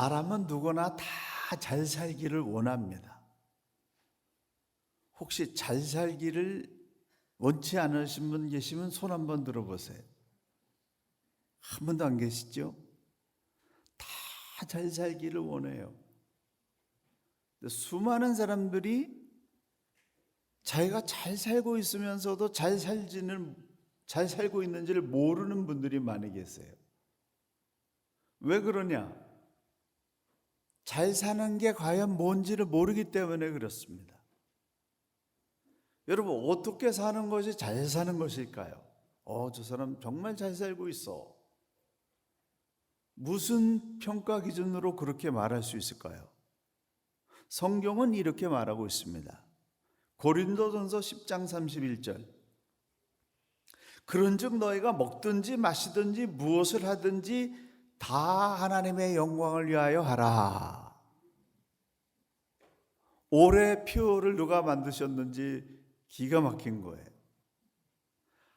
사람은 누구나 다 잘 살기를 원합니다. 혹시 잘 살기를 원치 않으신 분 계시면 손 한번 들어보세요. 한 분도 안 계시죠? 다 잘 살기를 원해요. 수많은 사람들이 자기가 잘 살고 있으면서도 잘 살고 있는지를 모르는 분들이 많이 계세요. 왜 그러냐? 잘 사는 게 과연 뭔지를 모르기 때문에 그렇습니다. 여러분, 어떻게 사는 것이 잘 사는 것일까요? 저 사람 정말 잘 살고 있어. 무슨 평가 기준으로 그렇게 말할 수 있을까요? 성경은 이렇게 말하고 있습니다. 고린도전서 10장 31절. 그런즉 너희가 먹든지 마시든지 무엇을 하든지 다 하나님의 영광을 위하여 하라. 올해 표를 누가 만드셨는지 기가 막힌 거예요.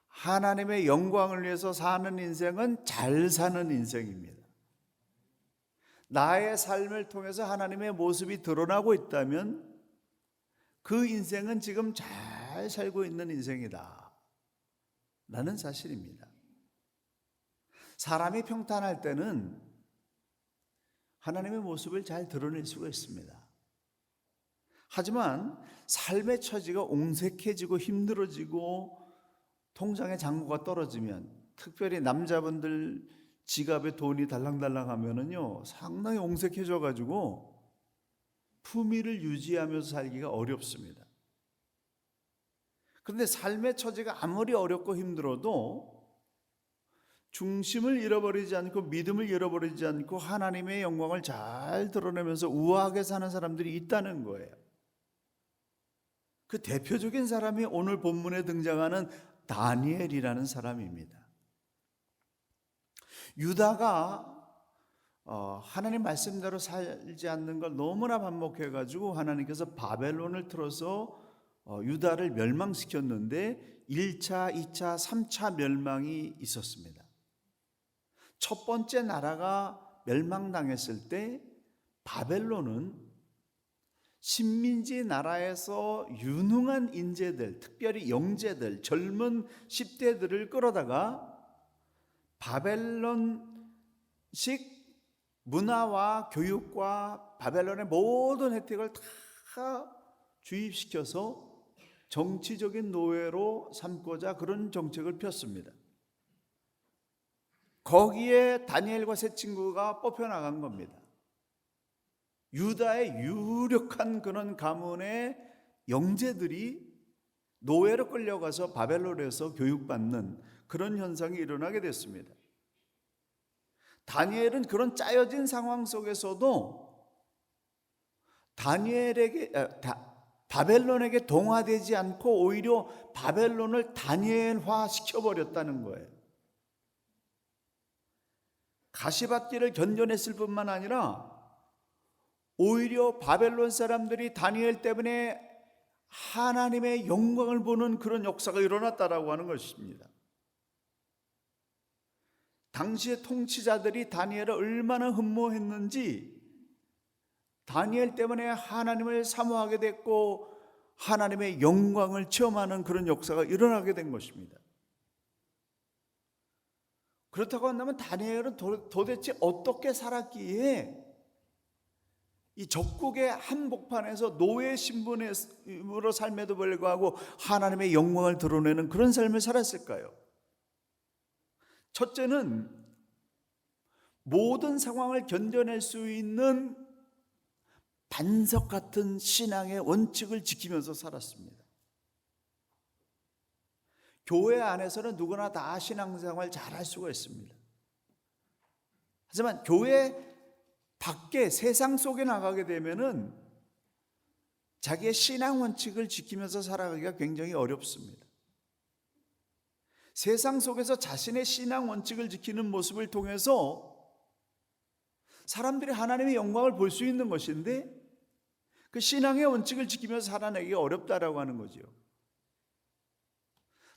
하나님의 영광을 위해서 사는 인생은 잘 사는 인생입니다. 나의 삶을 통해서 하나님의 모습이 드러나고 있다면 그 인생은 지금 잘 살고 있는 인생이다 라는 사실입니다. 사람이 평탄할 때는 하나님의 모습을 잘 드러낼 수가 있습니다. 하지만 삶의 처지가 옹색해지고 힘들어지고 통장에 잔고가 떨어지면, 특별히 남자분들 지갑에 돈이 달랑달랑 하면은요, 상당히 옹색해져 가지고 품위를 유지하면서 살기가 어렵습니다. 그런데 삶의 처지가 아무리 어렵고 힘들어도 중심을 잃어버리지 않고 믿음을 잃어버리지 않고 하나님의 영광을 잘 드러내면서 우아하게 사는 사람들이 있다는 거예요. 그 대표적인 사람이 오늘 본문에 등장하는 다니엘이라는 사람입니다. 유다가 하나님 말씀대로 살지 않는 걸 너무나 반복해가지고 하나님께서 바벨론을 틀어서 유다를 멸망시켰는데 1차, 2차, 3차 멸망이 있었습니다. 첫 번째 나라가 멸망당했을 때 바벨론은 식민지 나라에서 유능한 인재들, 특별히 영재들, 젊은 10대들을 끌어다가 바벨론식 문화와 교육과 바벨론의 모든 혜택을 다 주입시켜서 정치적인 노예로 삼고자 그런 정책을 폈습니다. 거기에 다니엘과 세 친구가 뽑혀나간 겁니다. 유다의 유력한 그런 가문의 영재들이 노예로 끌려가서 바벨론에서 교육받는 그런 현상이 일어나게 됐습니다. 다니엘은 그런 짜여진 상황 속에서도 바벨론에게 동화되지 않고 오히려 바벨론을 다니엘화 시켜버렸다는 거예요. 가시밭길을 견뎌냈을 뿐만 아니라 오히려 바벨론 사람들이 다니엘 때문에 하나님의 영광을 보는 그런 역사가 일어났다라고 하는 것입니다. 당시의 통치자들이 다니엘을 얼마나 흠모했는지 다니엘 때문에 하나님을 사모하게 됐고 하나님의 영광을 체험하는 그런 역사가 일어나게 된 것입니다. 그렇다고 한다면 다니엘은 도대체 어떻게 살았기에 이 적국의 한복판에서 노예 신분으로 삶에도 불구하고 하나님의 영광을 드러내는 그런 삶을 살았을까요? 첫째는 모든 상황을 견뎌낼 수 있는 반석 같은 신앙의 원칙을 지키면서 살았습니다. 교회 안에서는 누구나 다 신앙생활 잘할 수가 있습니다. 하지만 교회 밖에 세상 속에 나가게 되면은 자기의 신앙 원칙을 지키면서 살아가기가 굉장히 어렵습니다. 세상 속에서 자신의 신앙 원칙을 지키는 모습을 통해서 사람들이 하나님의 영광을 볼 수 있는 것인데 그 신앙의 원칙을 지키면서 살아내기 어렵다라고 하는 거죠.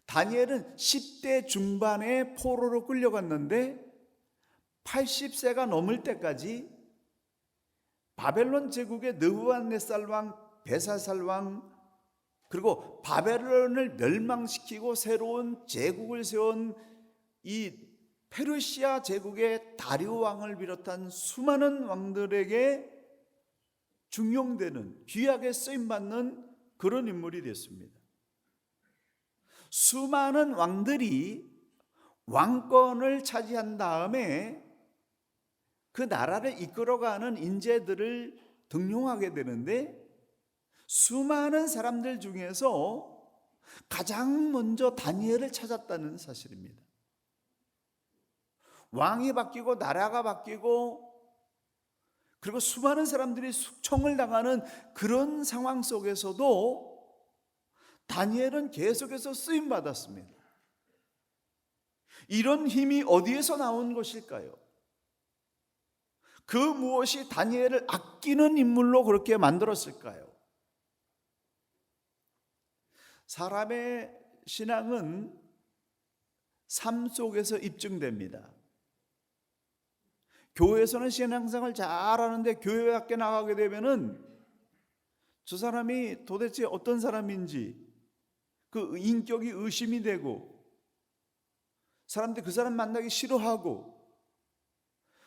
다니엘은 10대 중반에 포로로 끌려갔는데 80세가 넘을 때까지 바벨론 제국의 느부갓네살 왕, 벨사살 왕, 그리고 바벨론을 멸망시키고 새로운 제국을 세운 이 페르시아 제국의 다리오 왕을 비롯한 수많은 왕들에게 중용되는, 귀하게 쓰임받는 그런 인물이 됐습니다. 수많은 왕들이 왕권을 차지한 다음에 그 나라를 이끌어가는 인재들을 등용하게 되는데, 수많은 사람들 중에서 가장 먼저 다니엘을 찾았다는 사실입니다. 왕이 바뀌고 나라가 바뀌고 그리고 수많은 사람들이 숙청을 당하는 그런 상황 속에서도 다니엘은 계속해서 쓰임 받았습니다. 이런 힘이 어디에서 나온 것일까요? 그 무엇이 다니엘을 아끼는 인물로 그렇게 만들었을까요? 사람의 신앙은 삶 속에서 입증됩니다. 교회에서는 신앙생활 잘하는데 교회 밖에 나가게 되면은 저 사람이 도대체 어떤 사람인지 그 인격이 의심이 되고, 사람들이 그 사람 만나기 싫어하고,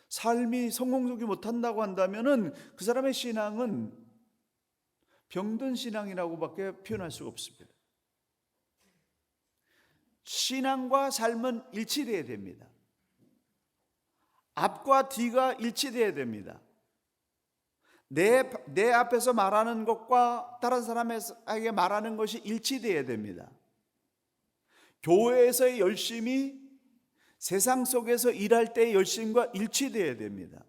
삶이 성공적이 못한다고 한다면은 그 사람의 신앙은 병든 신앙이라고밖에 표현할 수가 없습니다. 신앙과 삶은 일치되어야 됩니다. 앞과 뒤가 일치되어야 됩니다. 내 앞에서 말하는 것과 다른 사람에게 말하는 것이 일치되어야 됩니다. 교회에서의 열심이 세상 속에서 일할 때의 열심과 일치되어야 됩니다.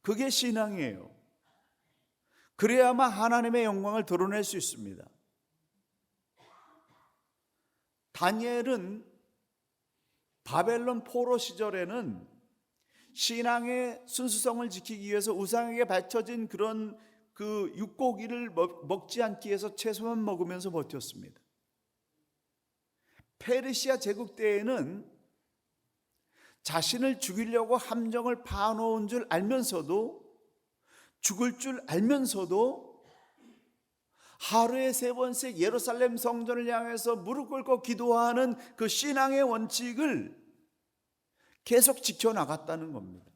그게 신앙이에요. 그래야만 하나님의 영광을 드러낼 수 있습니다. 다니엘은 바벨론 포로 시절에는 신앙의 순수성을 지키기 위해서 우상에게 바쳐진 그런 그 육고기를 먹지 않기 위해서 채소만 먹으면서 버텼습니다. 페르시아 제국 때에는 자신을 죽이려고 함정을 파놓은 줄 알면서도, 죽을 줄 알면서도 하루에 3번씩 예루살렘 성전을 향해서 무릎 꿇고 기도하는 그 신앙의 원칙을 계속 지켜나갔다는 겁니다.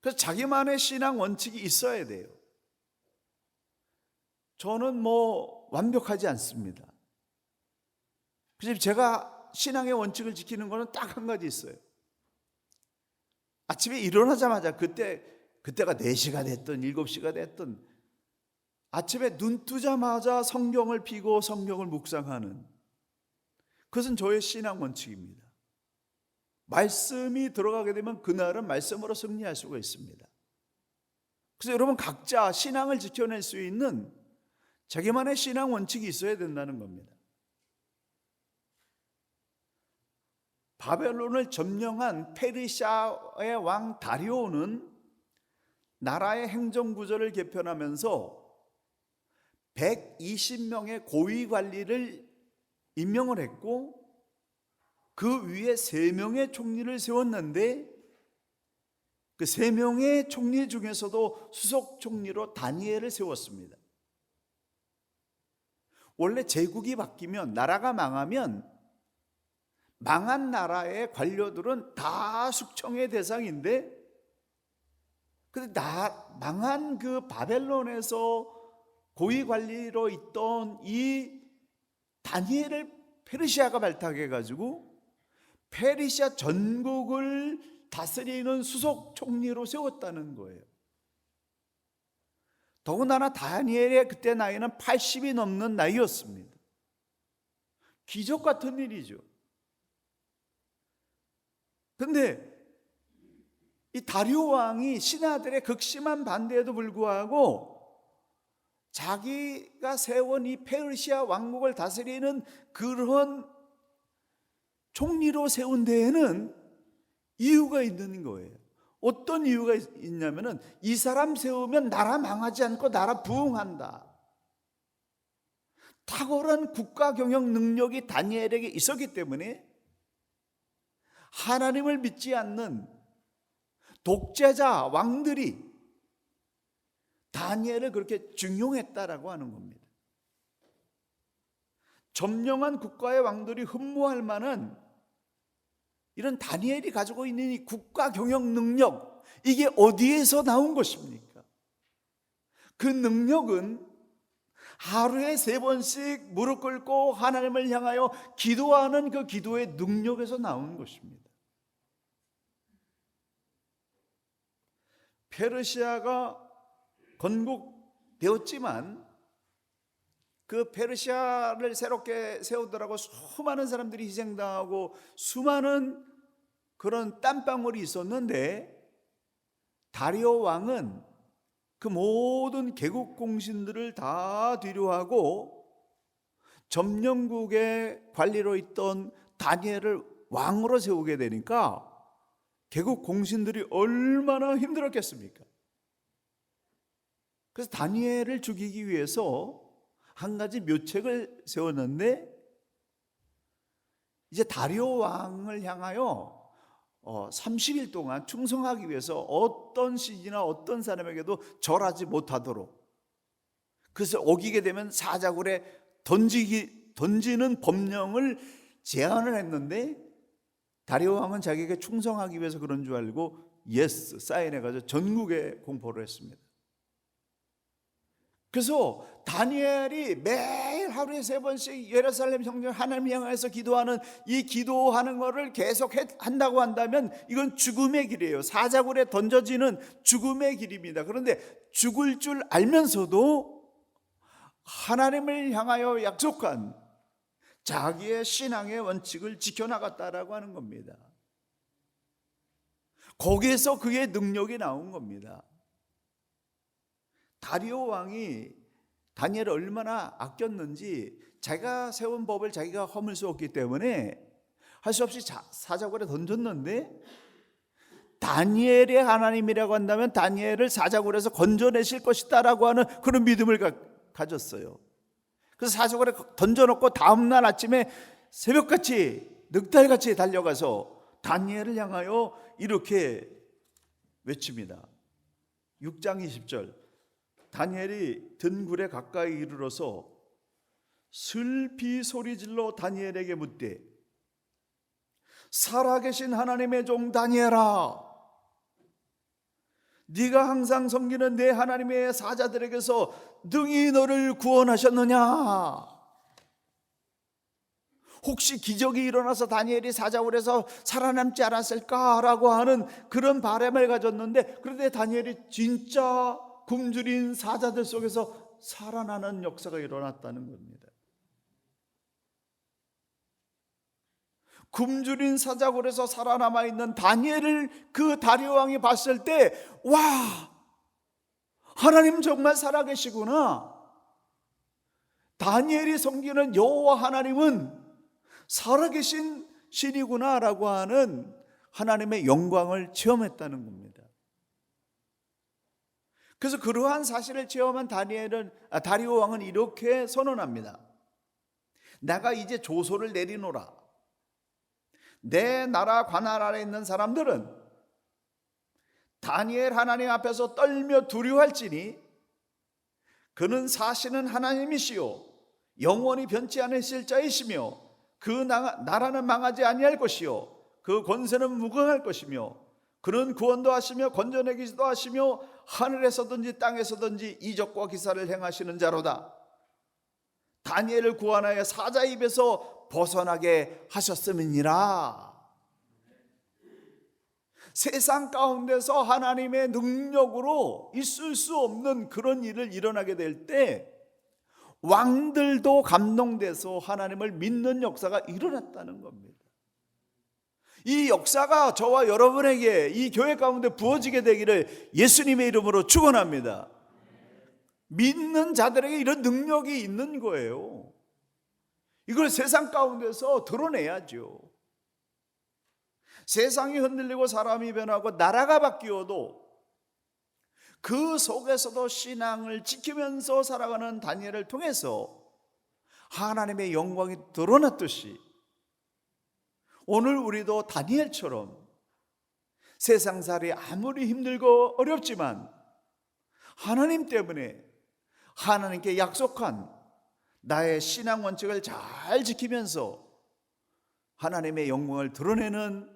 그래서 자기만의 신앙 원칙이 있어야 돼요. 저는 완벽하지 않습니다. 그래서 제가 신앙의 원칙을 지키는 거는 딱 한 가지 있어요. 아침에 일어나자마자 그때가 4시가 됐든 7시가 됐든 아침에 눈 뜨자마자 성경을 펴고 성경을 묵상하는, 그것은 저의 신앙 원칙입니다. 말씀이 들어가게 되면 그날은 말씀으로 승리할 수가 있습니다. 그래서 여러분 각자 신앙을 지켜낼 수 있는 자기만의 신앙 원칙이 있어야 된다는 겁니다. 바벨론을 점령한 페르시아의 왕 다리오는 나라의 행정구조를 개편하면서 120명의 고위 관리를 임명을 했고, 그 위에 3명의 총리를 세웠는데, 그 3명의 총리 중에서도 수석 총리로 다니엘을 세웠습니다. 원래 제국이 바뀌면, 나라가 망하면 망한 나라의 관료들은 다 숙청의 대상인데, 근데 망한 그 바벨론에서 고위 관리로 있던 이 다니엘을 페르시아가 발탁해가지고 페르시아 전국을 다스리는 수석 총리로 세웠다는 거예요. 더군다나 다니엘의 그때 나이는 80이 넘는 나이였습니다. 기적 같은 일이죠. 그런데 이 다리오 왕이 신하들의 극심한 반대에도 불구하고 자기가 세운 이 페르시아 왕국을 다스리는 그런 총리로 세운 데에는 이유가 있는 거예요. 어떤 이유가 있냐면은 이 사람 세우면 나라 망하지 않고 나라 부흥한다. 탁월한 국가 경영 능력이 다니엘에게 있었기 때문에 하나님을 믿지 않는, 독재자 왕들이 다니엘을 그렇게 중용했다라고 하는 겁니다. 점령한 국가의 왕들이 흠모할 만한 이런 다니엘이 가지고 있는 이 국가 경영 능력, 이게 어디에서 나온 것입니까? 그 능력은 하루에 3번씩 무릎 꿇고 하나님을 향하여 기도하는 그 기도의 능력에서 나온 것입니다. 페르시아가 건국되었지만 그 페르시아를 새롭게 세우더라고 수많은 사람들이 희생당하고 수많은 그런 땀방울이 있었는데, 다리오 왕은 그 모든 개국 공신들을 다 뒤로하고 점령국의 관리로 있던 다니엘을 왕으로 세우게 되니까 개국 공신들이 얼마나 힘들었겠습니까? 그래서 다니엘을 죽이기 위해서 한 가지 묘책을 세웠는데, 이제 다리오 왕을 향하여 30일 동안 충성하기 위해서 어떤 신이나 어떤 사람에게도 절하지 못하도록, 그래서 어기게 되면 사자굴에 던지는 법령을 제안을 했는데, 다리오 왕은 자기에게 충성하기 위해서 그런 줄 알고 예스 사인해가지고 전국에 공포를 했습니다. 그래서 다니엘이 매일 하루에 3번씩 예루살렘 성전 하나님 향해서 기도하는 이 기도하는 것을 계속 한다고 한다면 이건 죽음의 길이에요. 사자굴에 던져지는 죽음의 길입니다. 그런데 죽을 줄 알면서도 하나님을 향하여 약속한 자기의 신앙의 원칙을 지켜나갔다라고 하는 겁니다. 거기에서 그의 능력이 나온 겁니다. 다리오 왕이 다니엘을 얼마나 아꼈는지, 자기가 세운 법을 자기가 허물 수 없기 때문에 할 수 없이 사자굴에 던졌는데, 다니엘의 하나님이라고 한다면 다니엘을 사자굴에서 건져내실 것이다라고 하는 그런 믿음을 가졌어요. 그래서 사자굴에 던져놓고 다음날 아침에 새벽같이 늑달같이 달려가서 다니엘을 향하여 이렇게 외칩니다. 6장 20절, 다니엘이 등굴에 가까이 이르러서 슬피 소리질러 다니엘에게 묻되, 살아계신 하나님의 종 다니엘아, 네가 항상 섬기는 내 하나님의 사자들에게서 능히 너를 구원하셨느냐? 혹시 기적이 일어나서 다니엘이 사자굴에서 살아남지 않았을까라고 하는 그런 바람을 가졌는데, 그런데 다니엘이 진짜 굶주린 사자들 속에서 살아나는 역사가 일어났다는 겁니다. 굶주린 사자굴에서 살아남아 있는 다니엘을 그 다리오 왕이 봤을 때, 와, 하나님 정말 살아계시구나, 다니엘이 섬기는 여호와 하나님은 살아계신 신이구나라고 하는 하나님의 영광을 체험했다는 겁니다. 그래서 그러한 사실을 체험한 다리오 왕은 이렇게 선언합니다. 내가 이제 조소를 내리노라. 내 나라 관할 아래 있는 사람들은 다니엘 하나님 앞에서 떨며 두려워할지니 그는 사시는 하나님이시요 영원히 변치 않으실 자이시며 그 나라는 망하지 아니할 것이요 그 권세는 무궁할 것이며 그는 구원도 하시며 건져내기도 하시며 하늘에서든지 땅에서든지 이적과 기사를 행하시는 자로다. 다니엘을 구원하여 사자 입에서 벗어나게 하셨음이니라. 세상 가운데서 하나님의 능력으로 있을 수 없는 그런 일을 일어나게 될 때 왕들도 감동돼서 하나님을 믿는 역사가 일어났다는 겁니다. 이 역사가 저와 여러분에게 이 교회 가운데 부어지게 되기를 예수님의 이름으로 축원합니다. 믿는 자들에게 이런 능력이 있는 거예요. 이걸 세상 가운데서 드러내야죠. 세상이 흔들리고 사람이 변하고 나라가 바뀌어도 그 속에서도 신앙을 지키면서 살아가는 다니엘을 통해서 하나님의 영광이 드러났듯이 오늘 우리도 다니엘처럼 세상살이 아무리 힘들고 어렵지만 하나님 때문에 하나님께 약속한 나의 신앙 원칙을 잘 지키면서 하나님의 영광을 드러내는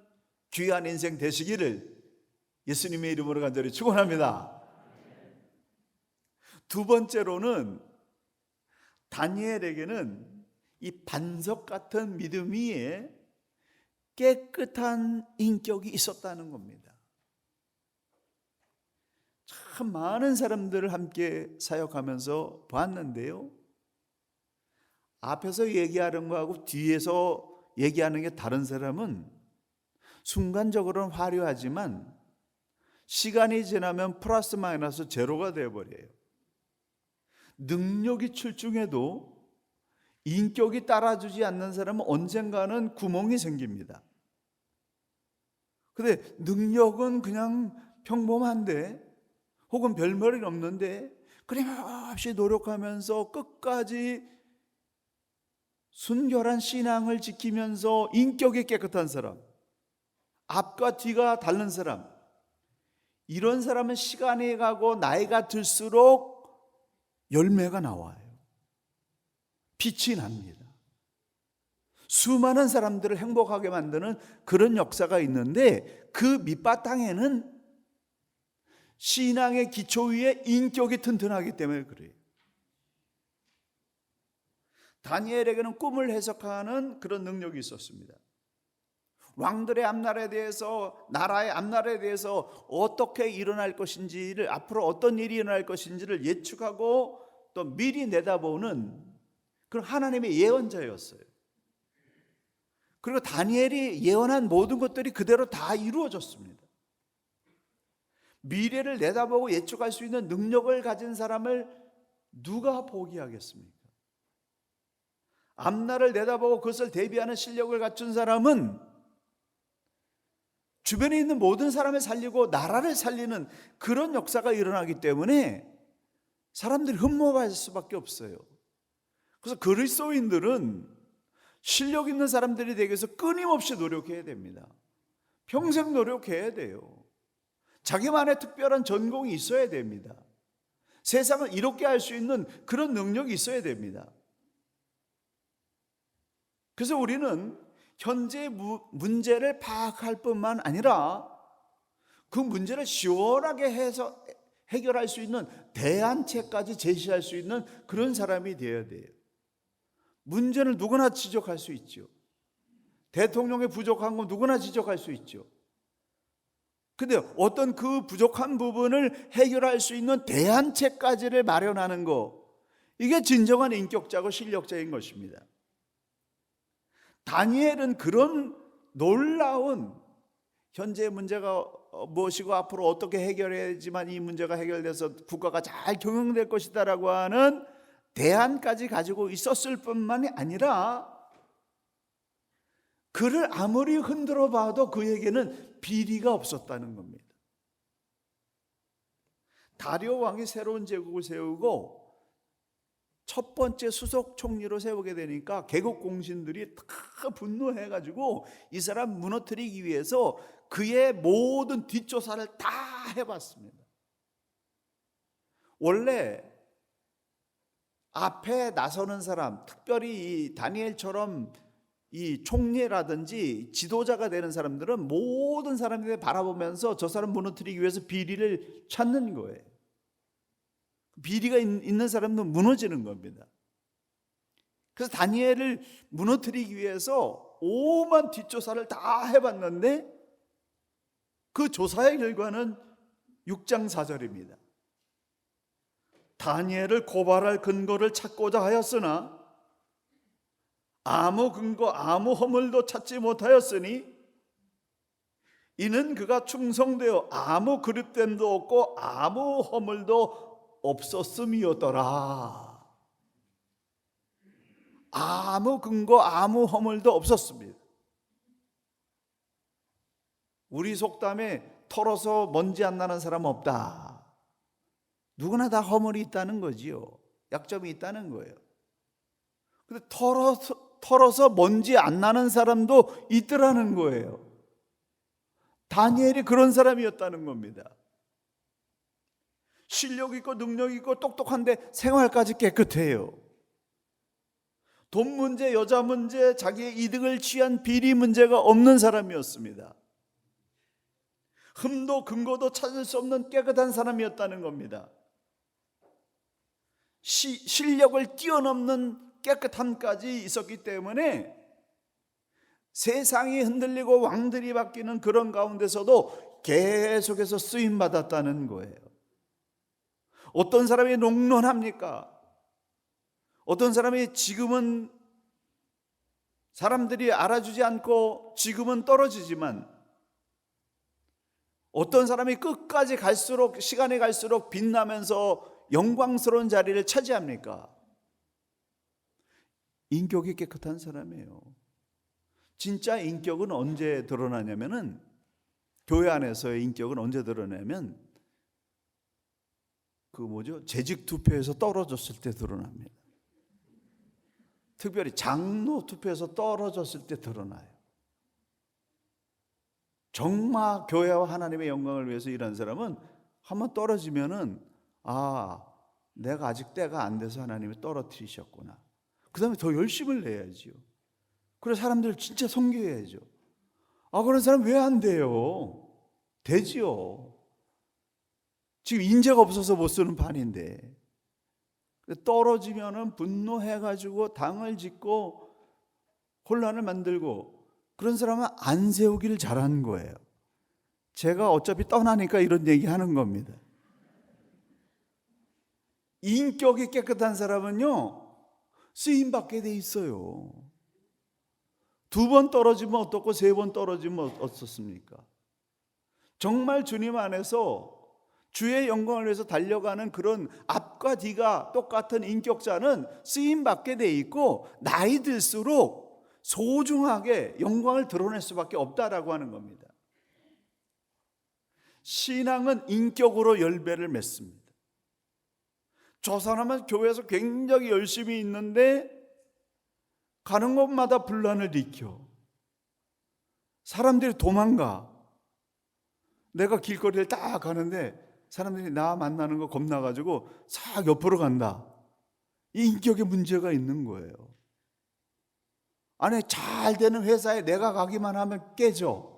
귀한 인생 되시기를 예수님의 이름으로 간절히 축원합니다. 두 번째로는 다니엘에게는 이 반석 같은 믿음 위에 깨끗한 인격이 있었다는 겁니다. 참 많은 사람들을 함께 사역하면서 봤는데요, 앞에서 얘기하는 거하고 뒤에서 얘기하는 게 다른 사람은 순간적으로는 화려하지만 시간이 지나면 플러스 마이너스 제로가 되어버려요. 능력이 출중해도 인격이 따라주지 않는 사람은 언젠가는 구멍이 생깁니다. 근데 능력은 그냥 평범한데 혹은 별말이 없는데 끊임없이 노력하면서 끝까지 순결한 신앙을 지키면서 인격이 깨끗한 사람, 앞과 뒤가 다른 사람, 이런 사람은 시간이 가고 나이가 들수록 열매가 나와요. 빛이 납니다. 수많은 사람들을 행복하게 만드는 그런 역사가 있는데 그 밑바탕에는 신앙의 기초 위에 인격이 튼튼하기 때문에 그래요. 다니엘에게는 꿈을 해석하는 그런 능력이 있었습니다. 왕들의 앞날에 대해서, 나라의 앞날에 대해서 어떻게 일어날 것인지를, 앞으로 어떤 일이 일어날 것인지를 예측하고 또 미리 내다보는 그런 하나님의 예언자였어요. 그리고 다니엘이 예언한 모든 것들이 그대로 다 이루어졌습니다. 미래를 내다보고 예측할 수 있는 능력을 가진 사람을 누가 포기하겠습니까? 앞날을 내다보고 그것을 대비하는 실력을 갖춘 사람은 주변에 있는 모든 사람을 살리고 나라를 살리는 그런 역사가 일어나기 때문에 사람들이 흠모할 수밖에 없어요. 그래서 그리스도인들은 실력 있는 사람들이 되기 위해서 끊임없이 노력해야 됩니다. 평생 노력해야 돼요. 자기만의 특별한 전공이 있어야 됩니다. 세상을 이롭게 할 수 있는 그런 능력이 있어야 됩니다. 그래서 우리는 현재 문제를 파악할 뿐만 아니라 그 문제를 시원하게 해서 해결할 수 있는 대안책까지 제시할 수 있는 그런 사람이 되어야 돼요. 문제는 누구나 지적할 수 있죠. 대통령의 부족한 건 누구나 지적할 수 있죠. 근데 어떤 그 부족한 부분을 해결할 수 있는 대안책까지를 마련하는 거, 이게 진정한 인격자고 실력자인 것입니다. 다니엘은 그런 놀라운 현재의 문제가 무엇이고 앞으로 어떻게 해결해야지만 이 문제가 해결돼서 국가가 잘 경영될 것이다라고 하는 대안까지 가지고 있었을 뿐만이 아니라 그를 아무리 흔들어 봐도 그에게는 비리가 없었다는 겁니다. 다리오 왕이 새로운 제국을 세우고 첫 번째 수석 총리로 세우게 되니까 개국 공신들이 다 분노해가지고 이 사람 무너뜨리기 위해서 그의 모든 뒷조사를 다 해봤습니다. 원래 앞에 나서는 사람, 특별히 이 다니엘처럼 이 총리라든지 지도자가 되는 사람들은 모든 사람들이 바라보면서 저 사람 무너뜨리기 위해서 비리를 찾는 거예요. 비리가 있는 사람은 무너지는 겁니다. 그래서 다니엘을 무너뜨리기 위해서 오만 뒷조사를 다 해봤는데 그 조사의 결과는 6장 4절입니다. 다니엘을 고발할 근거를 찾고자 하였으나 아무 근거 아무 허물도 찾지 못하였으니 이는 그가 충성되어 아무 그릇됨도 없고 아무 허물도 없었음이었더라. 아무 근거 아무 허물도 없었습니다. 우리 속담에 털어서 먼지 안 나는 사람은 없다. 누구나 다 허물이 있다는 거지요. 약점이 있다는 거예요. 근데 털어서 먼지 안 나는 사람도 있더라는 거예요. 다니엘이 그런 사람이었다는 겁니다. 실력 있고 능력 있고 똑똑한데 생활까지 깨끗해요. 돈 문제, 여자 문제, 자기의 이득을 취한 비리 문제가 없는 사람이었습니다. 흠도 근거도 찾을 수 없는 깨끗한 사람이었다는 겁니다. 실력을 뛰어넘는 깨끗함까지 있었기 때문에 세상이 흔들리고 왕들이 바뀌는 그런 가운데서도 계속해서 쓰임받았다는 거예요. 어떤 사람이 롱런합니까? 어떤 사람이 지금은 사람들이 알아주지 않고 지금은 떨어지지만, 어떤 사람이 끝까지 갈수록, 시간이 갈수록 빛나면서 영광스러운 자리를 차지합니까? 인격이 깨끗한 사람이에요. 진짜 인격은 언제 드러나냐면은, 교회 안에서의 인격은 언제 드러나냐면 재직 투표에서 떨어졌을 때 드러납니다. 특별히 장로 투표에서 떨어졌을 때 드러나요. 정말 교회와 하나님의 영광을 위해서 일하는 사람은 한번 떨어지면은, 내가 아직 때가 안 돼서 하나님이 떨어뜨리셨구나. 그 다음에 더 열심을 내야지요. 그래서 사람들 진짜 섬겨야죠. 그런 사람 왜 안 돼요? 되지요. 지금 인재가 없어서 못 쓰는 판인데. 떨어지면은 분노해가지고 당을 짓고 혼란을 만들고, 그런 사람은 안 세우기를 잘하는 거예요. 제가 어차피 떠나니까 이런 얘기 하는 겁니다. 인격이 깨끗한 사람은요, 쓰임받게 돼 있어요. 2번 떨어지면 어떻고 3번 떨어지면 어떻습니까? 정말 주님 안에서 주의 영광을 위해서 달려가는 그런 앞과 뒤가 똑같은 인격자는 쓰임받게 돼 있고, 나이 들수록 소중하게 영광을 드러낼 수밖에 없다라고 하는 겁니다. 신앙은 인격으로 열매를 맺습니다. 저 사람은 교회에서 굉장히 열심히 있는데 가는 곳마다 분란을 일으켜. 사람들이 도망가. 내가 길거리를 딱 가는데 사람들이 나 만나는 거 겁나가지고 싹 옆으로 간다. 이 인격에 문제가 있는 거예요. 아니, 잘 되는 회사에 내가 가기만 하면 깨져.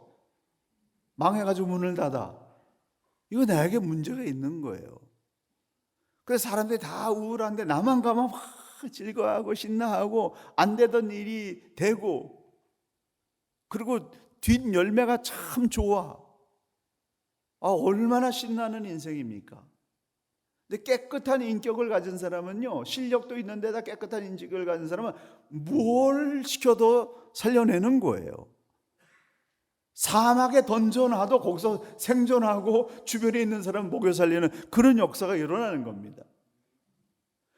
망해가지고 문을 닫아. 이거 나에게 문제가 있는 거예요. 그래서 사람들이 다 우울한데 나만 가면 막 즐거워하고 신나하고 안 되던 일이 되고, 그리고 뒷 열매가 참 좋아. 얼마나 신나는 인생입니까? 근데 깨끗한 인격을 가진 사람은요, 실력도 있는데다 깨끗한 인격을 가진 사람은 뭘 시켜도 살려내는 거예요. 사막에 던져놔도 거기서 생존하고 주변에 있는 사람 먹여 살리는 그런 역사가 일어나는 겁니다.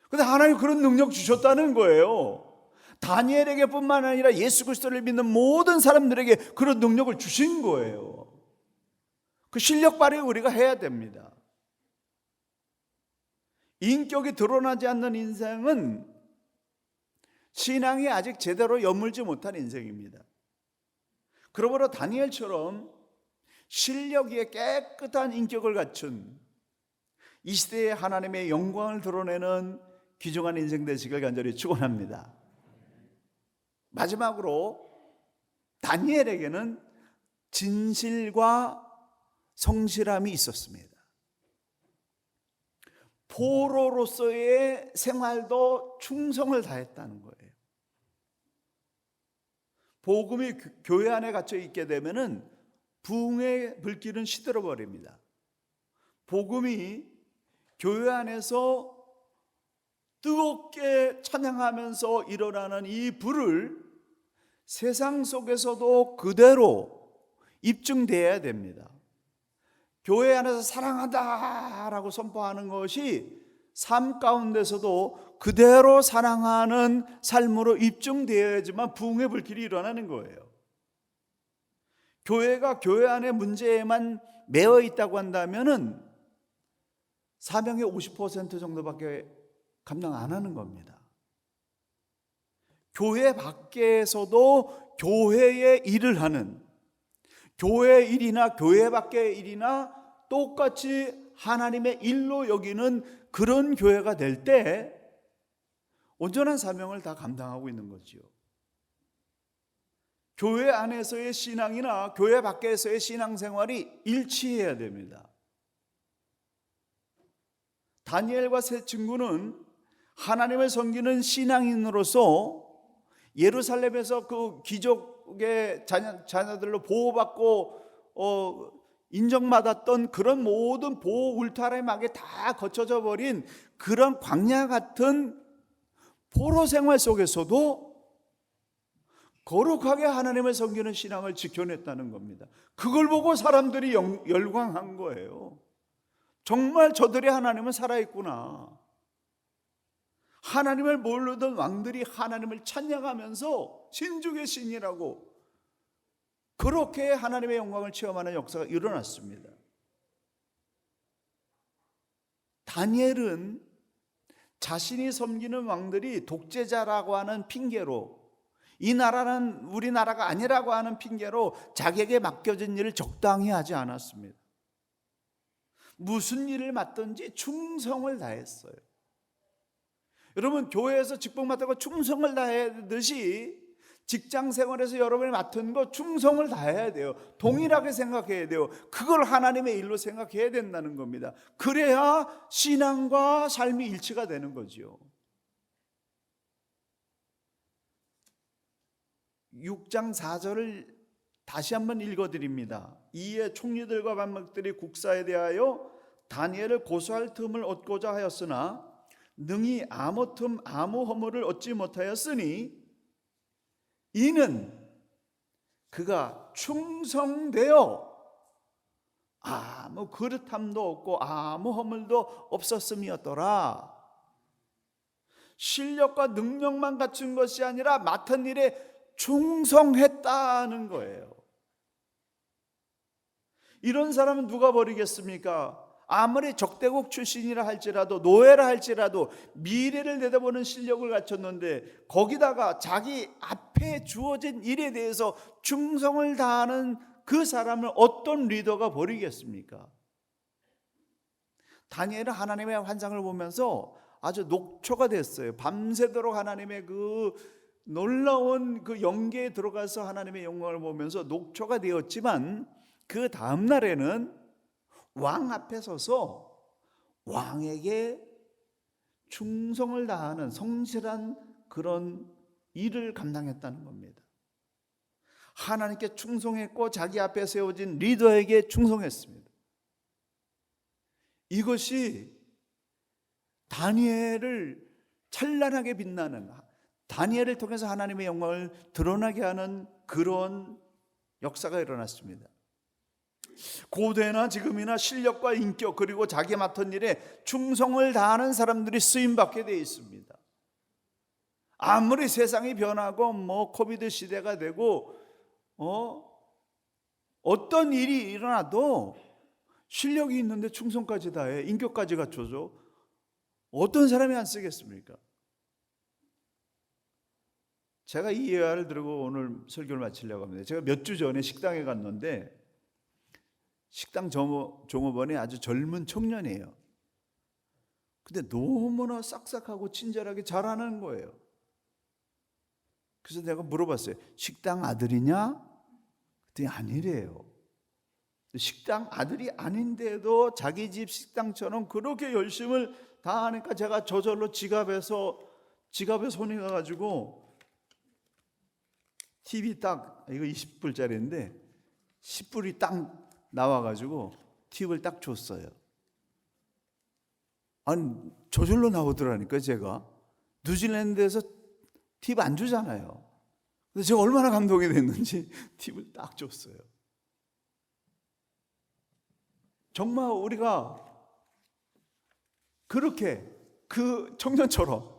근데 하나님 그런 능력 주셨다는 거예요. 다니엘에게 뿐만 아니라 예수 그리스도를 믿는 모든 사람들에게 그런 능력을 주신 거예요. 그 실력 발휘 우리가 해야 됩니다. 인격이 드러나지 않는 인생은 신앙이 아직 제대로 여물지 못한 인생입니다. 그러므로 다니엘처럼 실력 위에 깨끗한 인격을 갖춘 이 시대에 하나님의 영광을 드러내는 귀중한 인생 되시길 간절히 축원합니다. 마지막으로 다니엘에게는 진실과 성실함이 있었습니다. 포로로서의 생활도 충성을 다했다는 거예요. 복음이 교회 안에 갇혀 있게 되면은 부흥의 불길은 시들어 버립니다. 복음이 교회 안에서 뜨겁게 찬양하면서 일어나는 이 불을 세상 속에서도 그대로 입증돼야 됩니다. 교회 안에서 사랑한다라고 선포하는 것이 삶 가운데서도 그대로 사랑하는 삶으로 입증되어야지만 부흥의 불길이 일어나는 거예요. 교회가 교회 안의 문제에만 매여 있다고 한다면은 사명의 50% 정도밖에 감당 안 하는 겁니다. 교회 밖에서도 교회의 일을 하는, 교회 일이나 교회 밖의 일이나 똑같이 하나님의 일로 여기는 그런 교회가 될 때 온전한 사명을 다 감당하고 있는 거지요. 교회 안에서의 신앙이나 교회 밖에서의 신앙생활이 일치해야 됩니다. 다니엘과 세 친구는 하나님을 섬기는 신앙인으로서 예루살렘에서 그 귀족의 자녀들로 보호받고 인정받았던 그런 모든 보호 울타리 막에 다 거쳐져 버린 그런 광야 같은 포로 생활 속에서도 거룩하게 하나님을 섬기는 신앙을 지켜냈다는 겁니다. 그걸 보고 사람들이 열광한 거예요. 정말 저들의 하나님은 살아있구나. 하나님을 모르던 왕들이 하나님을 찬양하면서 신중의 신이라고 그렇게 하나님의 영광을 체험하는 역사가 일어났습니다. 다니엘은 자신이 섬기는 왕들이 독재자라고 하는 핑계로, 이 나라는 우리 나라가 아니라고 하는 핑계로 자기에게 맡겨진 일을 적당히 하지 않았습니다. 무슨 일을 맡든지 충성을 다했어요. 여러분, 교회에서 직분 맡고 충성을 다하듯이 직장 생활에서 여러분이 맡은 거 충성을 다해야 돼요. 동일하게 생각해야 돼요. 그걸 하나님의 일로 생각해야 된다는 겁니다. 그래야 신앙과 삶이 일치가 되는 거지요. 6장 4절을 다시 한번 읽어드립니다. 이에 총리들과 반막들이 국사에 대하여 다니엘을 고소할 틈을 얻고자 하였으나 능히 아무 틈 아무 허물을 얻지 못하였으니 이는 그가 충성되어 아무 그릇함도 없고 아무 허물도 없었음이었더라. 실력과 능력만 갖춘 것이 아니라 맡은 일에 충성했다는 거예요. 이런 사람은 누가 버리겠습니까? 아무리 적대국 출신이라 할지라도, 노예라 할지라도 미래를 내다보는 실력을 갖췄는데 거기다가 자기 앞에 주어진 일에 대해서 충성을 다하는 그 사람을 어떤 리더가 버리겠습니까? 다니엘은 하나님의 환상을 보면서 아주 녹초가 됐어요. 밤새도록 하나님의 그 놀라운 그 영계에 들어가서 하나님의 영광을 보면서 녹초가 되었지만 그 다음 날에는 왕 앞에 서서 왕에게 충성을 다하는 성실한 그런 일을 감당했다는 겁니다. 하나님께 충성했고 자기 앞에 세워진 리더에게 충성했습니다. 이것이 다니엘을 찬란하게 빛나는, 다니엘을 통해서 하나님의 영광을 드러나게 하는 그런 역사가 일어났습니다. 고대나 지금이나 실력과 인격 그리고 자기 맡은 일에 충성을 다하는 사람들이 쓰임받게 되어 있습니다. 아무리 세상이 변하고 코비드 시대가 되고 어떤 일이 일어나도 실력이 있는데 충성까지 다해, 인격까지 갖춰줘, 어떤 사람이 안 쓰겠습니까? 제가 이 예화를 들고 오늘 설교를 마치려고 합니다. 제가 몇 주 전에 식당에 갔는데 식당 종업원이 아주 젊은 청년이에요. 근데 너무나 싹싹하고 친절하게 잘하는 거예요. 그래서 내가 물어봤어요. 식당 아들이냐? 그랬더니 아니래요. 식당 아들이 아닌데도 자기 집 식당처럼 그렇게 열심을 다하니까 제가 저절로 지갑에 손이 가가지고 TV 딱, 이거 20불짜리인데 10불이 딱 나와가지고 팁을 딱 줬어요. 아니 저절로 나오더라니까. 제가 뉴질랜드에서 팁 안 주잖아요. 근데 제가 얼마나 감동이 됐는지 팁을 딱 줬어요. 정말 우리가 그렇게 그 청년처럼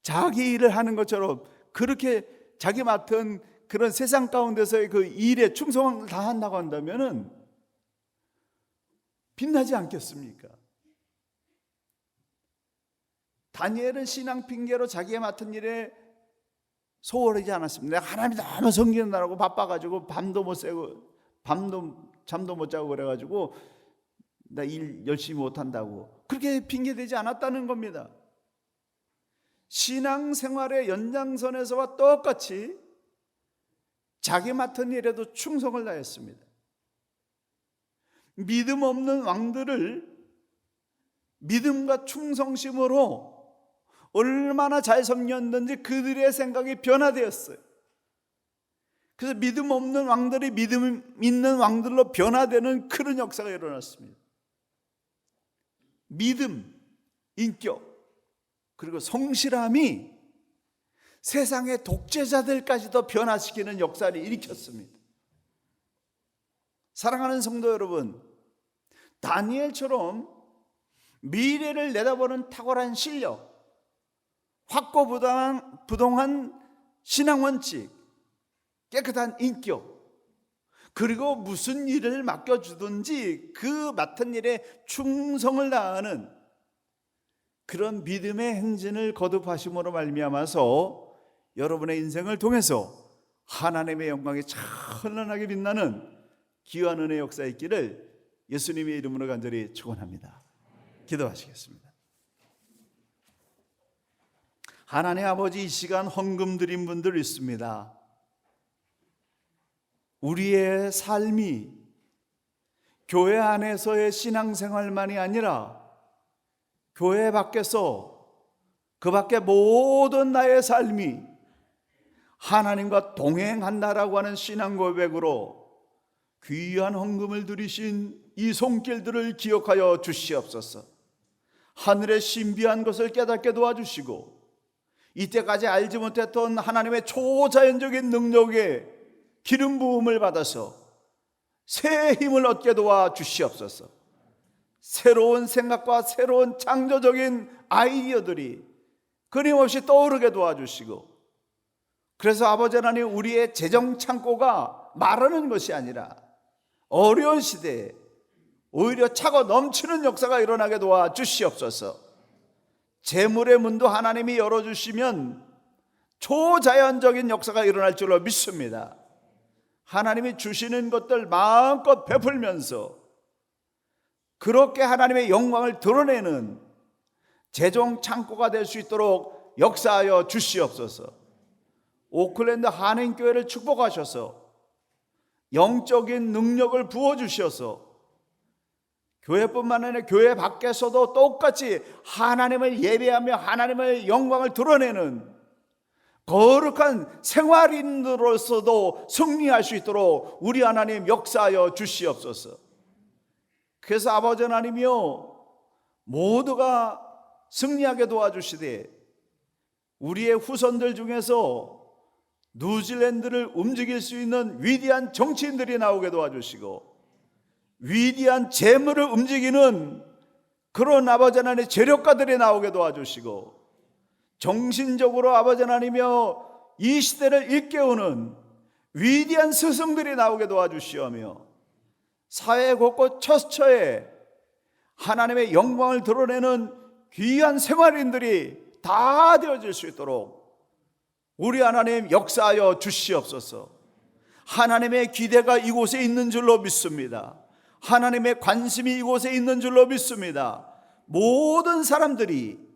자기 일을 하는 것처럼 그렇게 자기 맡은 그런 세상 가운데서의 그 일에 충성을 다한다고 한다면은 빛나지 않겠습니까? 다니엘은 신앙 핑계로 자기가 맡은 일에 소홀하지 않았습니다. 내가 하나님이 너무 섬기는다라고 바빠가지고 밤도 못 새고 잠도 못 자고 그래가지고 나 일 열심히 못한다고 그렇게 핑계대지 않았다는 겁니다. 신앙생활의 연장선에서와 똑같이 자기 맡은 일에도 충성을 다했습니다. 믿음 없는 왕들을 믿음과 충성심으로 얼마나 잘 섬겼는지 그들의 생각이 변화되었어요. 그래서 믿음 없는 왕들이 믿음 있는 왕들로 변화되는 그런 역사가 일어났습니다. 믿음, 인격, 그리고 성실함이 세상의 독재자들까지도 변화시키는 역사를 일으켰습니다. 사랑하는 성도 여러분, 다니엘처럼 미래를 내다보는 탁월한 실력, 확고부동한 신앙 원칙, 깨끗한 인격, 그리고 무슨 일을 맡겨주든지 그 맡은 일에 충성을 다하는 그런 믿음의 행진을 거듭하심으로 말미암아서 여러분의 인생을 통해서 하나님의 영광이 찬란하게 빛나는 귀한 은혜의 역사에 있기를 예수님의 이름으로 간절히 축원합니다. 기도하시겠습니다. 하나님 아버지, 이 시간 헌금 드린 분들 있습니다. 우리의 삶이 교회 안에서의 신앙생활만이 아니라 교회 밖에서 그 밖에 모든 나의 삶이 하나님과 동행한다라고 하는 신앙 고백으로 귀한 헌금을 드리신 이 손길들을 기억하여 주시옵소서. 하늘의 신비한 것을 깨닫게 도와주시고 이때까지 알지 못했던 하나님의 초자연적인 능력에 기름 부음을 받아서 새 힘을 얻게 도와주시옵소서. 새로운 생각과 새로운 창조적인 아이디어들이 끊임없이 떠오르게 도와주시고, 그래서 아버지 하나님, 우리의 재정 창고가 마르는 것이 아니라 어려운 시대에 오히려 차고 넘치는 역사가 일어나게 도와주시옵소서. 재물의 문도 하나님이 열어주시면 초자연적인 역사가 일어날 줄로 믿습니다. 하나님이 주시는 것들 마음껏 베풀면서 그렇게 하나님의 영광을 드러내는 재정 창고가 될 수 있도록 역사하여 주시옵소서. 오클랜드 한인교회를 축복하셔서 영적인 능력을 부어주셔서 교회뿐만 아니라 교회 밖에서도 똑같이 하나님을 예배하며 하나님의 영광을 드러내는 거룩한 생활인으로서도 승리할 수 있도록 우리 하나님 역사하여 주시옵소서. 그래서 아버지 하나님이여, 모두가 승리하게 도와주시되 우리의 후손들 중에서 뉴질랜드를 움직일 수 있는 위대한 정치인들이 나오게 도와주시고 위대한 재물을 움직이는 그런 아버지 하나님의 재력가들이 나오게 도와주시고 정신적으로 아버지 하나님이여 이 시대를 일깨우는 위대한 스승들이 나오게 도와주시오며 사회 곳곳 처처에 하나님의 영광을 드러내는 귀한 생활인들이 다 되어질 수 있도록 우리 하나님 역사하여 주시옵소서. 하나님의 기대가 이곳에 있는 줄로 믿습니다. 하나님의 관심이 이곳에 있는 줄로 믿습니다. 모든 사람들이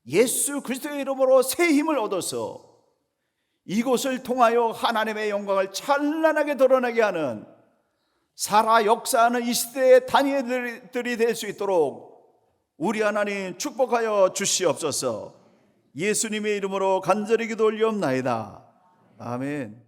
예수 그리스도의 이름으로 새 힘을 얻어서 이곳을 통하여 하나님의 영광을 찬란하게 드러나게 하는 살아 역사하는 이 시대의 다니엘들이 될 수 있도록 우리 하나님 축복하여 주시옵소서. 예수님의 이름으로 간절히 기도 올리옵나이다. 아멘.